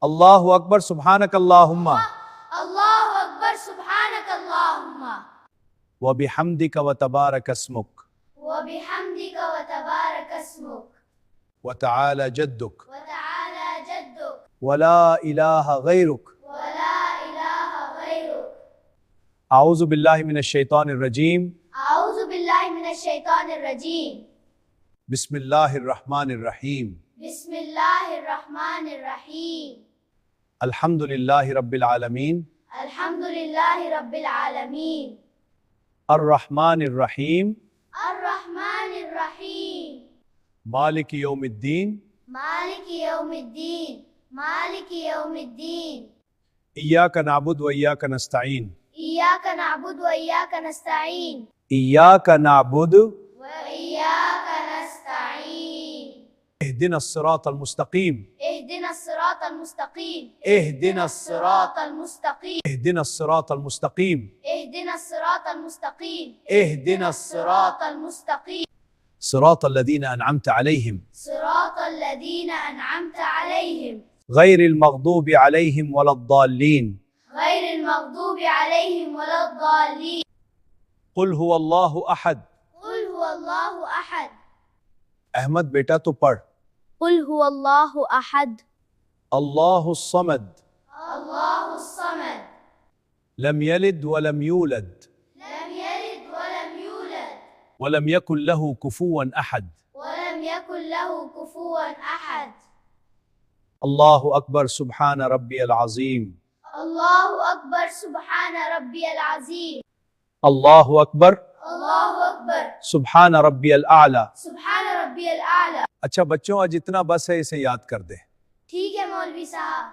अल्लाहु अकबर सुब्हानक अल्लाहुम्मा अल्लाहु अकबर सुब्हानक अल्लाहुम्मा व बिहम्दिका व तबारक अस्मुक व बिहम्दिका व तबारक अस्मुक व तआला जद्दुक व तआला जद्दुक व ला इलाहा गैरुक व ला इलाहा गैरुक। आऊज़ु बिल्लाहि मिनश शैतानिर रजीम आऊज़ु बिल्लाहि मिनश शैतानिर रजीम बिस्मिल्लाहिर रहमानिर रहीम बिस्मिल्लाहिर रहमानिर रहीम अल्हम्दुलिल्लाहि रब्बिल आलमीन अल्हम्दुलिल्लाहि रब्बिल आलमीन अर्रहमानिर रहीम अर्रहमानिर रहीम मालिकि यौमिद्दीन मालिकि यौमिद्दीन मालिकि यौमिद्दीन इय्याका नअबुदु व इय्याका नस्तईन इय्याका नअबुदु व इय्याका नस्तईन इय्याका नअबुदु व इय्याका नस्तईन इहदिनस सिरातल मुस्तकीम इहदिनस सिरातल मुस्तकीम इहदिनस सिरातल मुस्तकीम इहदिनस सिरातल मुस्तकीम इहदिनस सिरातल मुस्तकीम इहदिनस सिरातल मुस्तकीम सिरातल लज़ीना अनअमत अलैहिम सिरातल लज़ीना अनअमत अलैहिम गैरिल मग़दूबि अलैहिम वलद्दाल्लीन गैरिल मग़दूबि अलैहिम वलद्दाल्लीन। कुल हुवल्लाहु अहद। कुल हुवल्लाहु अहद। अहमद बेटा तो पढ़। कुल हुवल्लाहु अहद। अल्लाहुस समद। अल्लाहुस समद। लम यलिद वलम यूलद। लम यलिद वलम यूलद। वलम यकुन लहु कुफुवन अहद। वलम यकुन लहु कुफुवन अहद। अल्लाहु अकबर सुब्हान रब्बियल अज़ीम। अल्लाहु अकबर सुब्हान रब्बियल अज़ीम। अल्लाहु अकबर अल्लाहु अकबर सुब्हान रब्बियल आला। सुब्हान रब्बियल आला। अच्छा बच्चों, आज इतना बस है, इसे याद कर दे। ठीक है मौलवी साहब।